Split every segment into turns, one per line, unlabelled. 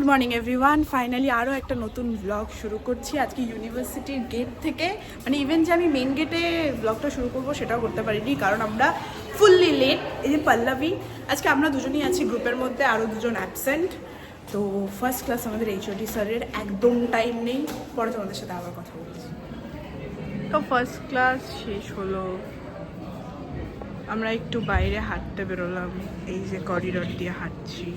Morning everyone, finally আরও একটা নতুন ব্লগ শুরু করছি আজকে ইউনিভার্সিটির গেট থেকে। মানে ইভেন যে আমি মেন গেটে ব্লগটা শুরু করবো সেটাও করতে পারিনি, কারণ আমরা ফুললি লেট। এই যে পল্লবী, আজকে আমরা দুজনেই আছি গ্রুপের মধ্যে, আরও দুজন অ্যাবসেন্ট। তো ফার্স্ট ক্লাস আমাদের এইচওডি স্যারের একদম টাইম নেই, পরে তোমাদের সাথে আবার কথা বলছি। তো ফার্স্ট ক্লাস শেষ হলো, আমরা একটু বাইরে হাঁটতে বেরোলাম, এই যে করিডর দিয়ে হাঁটছি।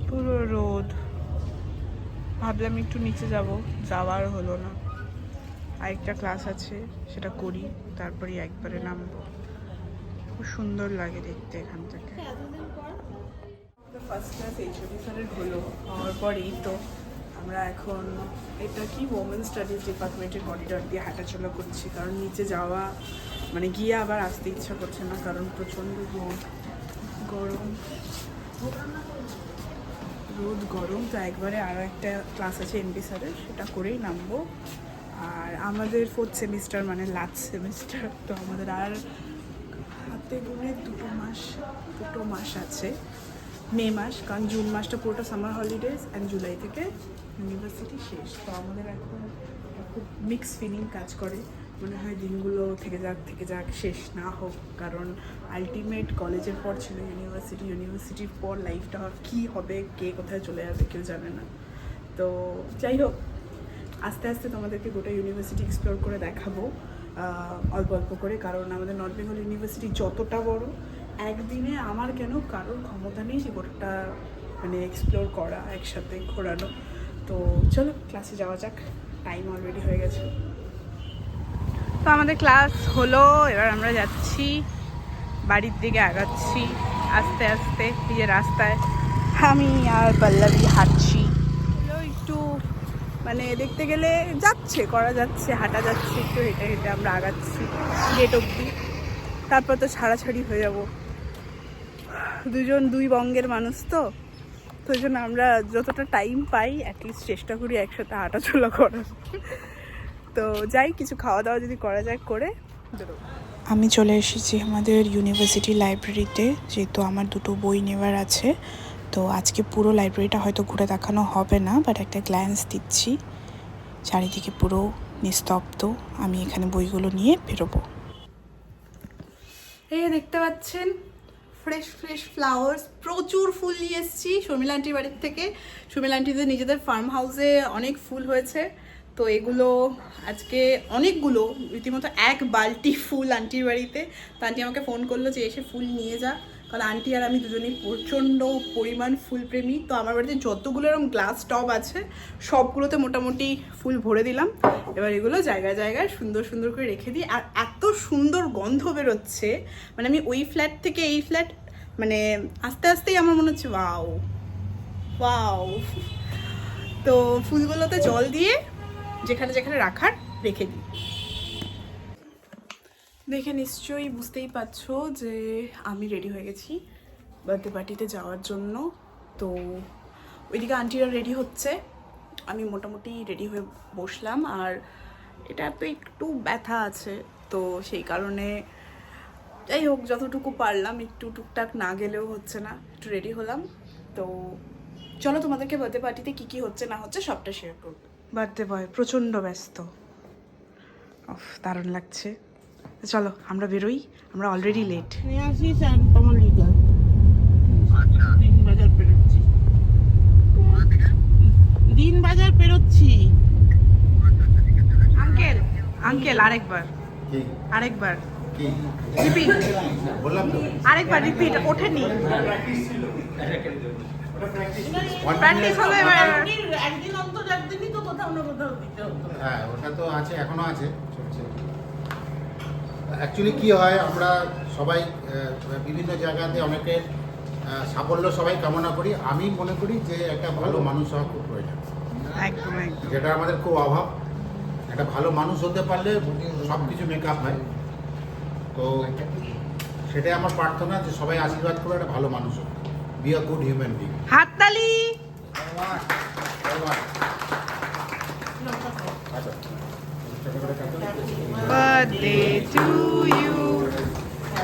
পুরো রোদ, ভাবলাম একটু নিচে যাব, যাওয়ার হলো না। আরেকটা ক্লাস আছে, সেটা করি, তারপরে একবারে নামবো। খুব সুন্দর লাগে দেখতে এখান থেকে। ফার্স্ট ক্লাস এইচওডি স্যারের হলো, হওয়ার পরেই তো আমরা এখন এটা কি ওমেন স্টাডিজ ডিপার্টমেন্টের করিডর দিয়ে হাঁটাচলা করছি, কারণ নিচে যাওয়া মানে গিয়ে আবার আসতে ইচ্ছা করছে না, কারণ প্রচণ্ড রোদ গরম। তো একবারে আরও একটা ক্লাস আছে এমপি স্যারের, সেটা করেই নামবো। আর আমাদের 4th সেমিস্টার মানে লাস্ট সেমিস্টার, তো আমাদের আর হাতে গুনে দুটো মাস আছে। মে মাস, কারণ জুন মাসটা পুরোটা সামার হলিডেজ, অ্যান্ড জুলাই থেকে ইউনিভার্সিটি শেষ। তো আমাদের এখন খুব মিক্স ফিলিং কাজ করে, মনে হয় দিনগুলো থেকে যাক শেষ না হোক, কারণ আলটিমেট কলেজের পর ছিল ইউনিভার্সিটির পর লাইফটা কী হবে, কে কোথায় চলে যাবে কেউ জানে না। তো যাই হোক, আস্তে আস্তে তোমাদেরকে গোটা ইউনিভার্সিটি এক্সপ্লোর করে দেখাবো অল্প অল্প করে, কারণ আমাদের নর্থ বেঙ্গল ইউনিভার্সিটি যতটা বড়, একদিনে আমার কেন কারোর ক্ষমতা নেই যে গোটাটা মানে এক্সপ্লোর করা, একসাথে ঘোরানো। তো চলো ক্লাসে যাওয়া যাক, টাইম অলরেডি হয়ে গেছে। তো আমাদের ক্লাস হলো, এবার আমরা যাচ্ছি বাড়ির দিকে, আগাচ্ছি আস্তে আস্তে। এই যে রাস্তায় আমি আর পল্লবী হাঁটছি, একটু মানে দেখতে গেলে করা যাচ্ছে, হাঁটা যাচ্ছে, একটু হেঁটে হেঁটে আমরা আগাচ্ছি গেট অবধি। তারপর তো ছাড়াছাড়ি হয়ে যাব, দুই বঙ্গের মানুষ তো, তো ওই জন্য আমরা যতটা টাইম পাই অ্যাটলিস্ট চেষ্টা করি একসাথে হাঁটাচলা করার। তো যাই, কিছু খাওয়া দাওয়া যদি করা যায় করে বেরোবো। আমি চলে এসেছি আমাদের ইউনিভার্সিটি লাইব্রেরিতে, যেহেতু আমার দুটো বই নেওয়ার আছে। তো আজকে পুরো লাইব্রেরিটা হয়তো ঘুরে দেখানো হবে না, বাট একটা গ্ল্যান্স দিচ্ছি। চারিদিকে পুরো নিস্তব্ধ, আমি এখানে বইগুলো নিয়ে বেরোবো। এই দেখতে পাচ্ছেন ফ্রেশ ফ্লাওয়ার্স, প্রচুর ফুল নিয়ে এসেছি শর্মিলা আন্টির বাড়ির থেকে। শর্মিলা আন্টিদের নিজেদের ফার্ম হাউসে অনেক ফুল হয়েছে, তো এগুলো আজকে অনেকগুলো, রীতিমতো এক বালতি ফুল আন্টির বাড়িতে। তো আন্টি আমাকে ফোন করলো যে এসে ফুল নিয়ে যা, কারণ আন্টি আর আমি দুজনেই প্রচণ্ড পরিমাণ ফুলপ্রেমী। তো আমার বাড়িতে যতগুলো এরকম গ্লাস টব আছে সবগুলোতে মোটামুটি ফুল ভরে দিলাম। এবার এগুলো জায়গায় জায়গায় সুন্দর সুন্দর করে রেখে দিই। আর এত সুন্দর গন্ধ বেরোচ্ছে, মানে আমি ওই ফ্ল্যাট থেকে এই ফ্ল্যাট মানে আস্তে আস্তেই আমার মনে হচ্ছে ওয়াও। তো ফুলগুলোতে জল দিয়ে যেখানে যেখানে রাখার রেখে দিই। দেখে নিশ্চয়ই বুঝতেই পারছো যে আমি রেডি হয়ে গেছি বার্থডে পার্টিতে যাওয়ার জন্য। তো ওইদিকে আন্টিরা রেডি হচ্ছে, আমি মোটামুটি রেডি হয়ে বসলাম। আর এটা তো একটু ব্যথা আছে, তো সেই কারণে যাই হোক যতটুকু পারলাম, একটু টুকটাক না গেলেও হচ্ছে না, একটু রেডি হলাম। তো চলো তোমাদেরকে বার্থডে পার্টিতে কী কী হচ্ছে না হচ্ছে সবটা শেয়ার করবো। বার্থডে বয় প্রচণ্ড ব্যস্ত, দারুণ লাগছে। চলো আমরা বেরোই, আমরা অলরেডি লেট। দিন বাজার পেরোচ্ছি। আঙ্কেল আরেকবার রিপিট, আরেকবার রিপিট, ওঠেনি প্র্যাকটিস হবে এবার। একদিন অন্তর একদিনই তো কোথাও না কোথাও দিতে হবে।
হ্যাঁ, ওটা তো আছে, এখনো আছে। অ্যাকচুয়ালি কি হয়, আমরা সবাই বিভিন্ন জায়গাতে অনেকের সাফল্য সবাই কামনা করি। আমি মনে করি যে একটা ভালো মানুষ হওয়া খুব প্রয়োজন,
একদম
যেটা আমাদের খুব অভাব। একটা ভালো মানুষ হতে পারলে সব কিছু মেকআপ হয়। তো সেটাই আমার প্রার্থনা, যে সবাই আশীর্বাদ করে একটা ভালো মানুষ হোক, be a good human being.
হাততালি।
আচ্ছা
by. birthday to you.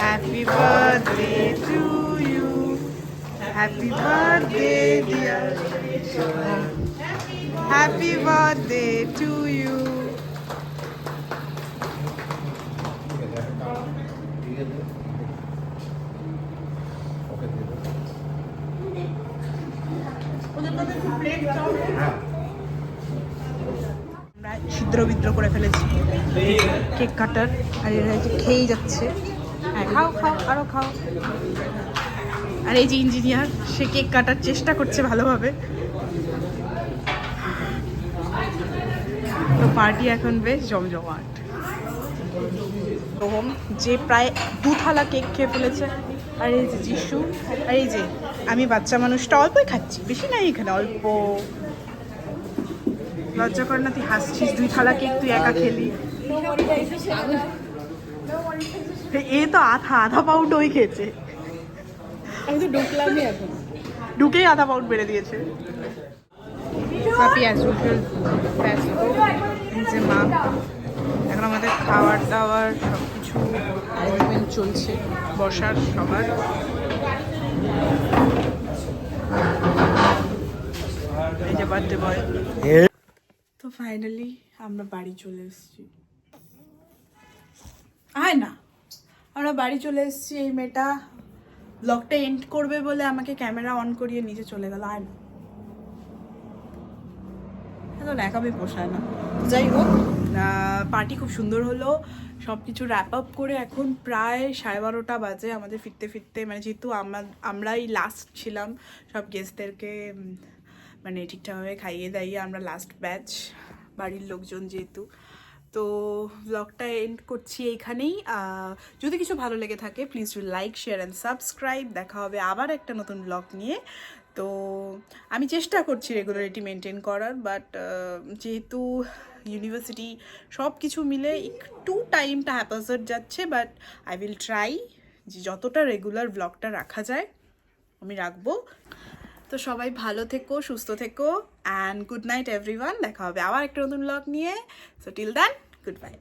Happy birthday to you. Happy birthday, dear Rishwan. Happy birthday to you. আমরা ছিদ্র বিদ্র করে ফেলেছি কেক কাটার, আর এরা এই যে খেয়েই যাচ্ছে। হ্যাঁ, খাও খাও, আরো খাও। আর এই যে ইঞ্জিনিয়ার, সে কেক কাটার চেষ্টা করছে ভালোভাবে। তো পার্টি এখন বেশ জমজমাট। রোহম যে প্রায় 2 থালা কেক খেয়ে ফেলেছে, আর এই যে যিশু, আর এই যে আমি বাচ্চা মানুষটা অল্পই খাচ্ছি, বেশি নাই এখানে, অল্প। লজ্জা কর না, তুই হাসছিস, 2 থালা কেক তুই একা খেলি। এ তো আধা পাউন্ড ওই খেয়েছে।
আমি তো ঢুকলামই এখন।
ঢুকেই আধা পাউন্ড বেড়ে দিয়েছে। পাপি অ্যাজ ইউজুয়াল ব্যস্ত। এই যে মা, এখন আমাদের খাবার দাবার সব কিছু অ্যারেঞ্জমেন্ট চলছে, বসার সবার। এই যে বার্থডে বয়। তো ফাইনালি আমরা বাড়ি চলে এসেছি। আয় না, আমরা বাড়ি চলে এসেছি। এই মেয়েটা ব্লগটা এন্ড করবে বলে আমাকে ক্যামেরা অন করিয়ে নিচে চলে গেল। আয় না, এখন একাই পোষায় না। যাই হোক, পার্টি খুব সুন্দর হলো। সব কিছু র্যাপ আপ করে এখন প্রায় 12:30 বাজে আমাদের ফিরতে ফিরতে। মানে যেহেতু আমরাই লাস্ট ছিলাম, সব গেস্টদেরকে মানে ঠিকঠাকভাবে খাইয়ে দাইয়ে আমরা লাস্ট ব্যাচ, বাড়ির লোকজন যেহেতু। তো ব্লগটা এন্ড করছি এইখানেই। যদি কিছু ভালো লেগে থাকে please do like, share and subscribe. দেখা হবে আবার একটা নতুন ব্লগ নিয়ে। তো আমি চেষ্টা করছি রেগুলারিটি মেনটেন করার, বাট যেহেতু ইউনিভার্সিটি সব কিছু মিলে একটু টাইমটা হ্যাপাজার্ড যাচ্ছে, বাট আই উইল ট্রাই যে যতটা রেগুলার ব্লগটা রাখা যায় আমি রাখবো। তো সবাই ভালো থেকো, সুস্থ থেকো, অ্যান্ড গুড নাইট এভরিওয়ান। দেখা হবে আবার একটা নতুন ব্লগ নিয়ে। So till then, good by.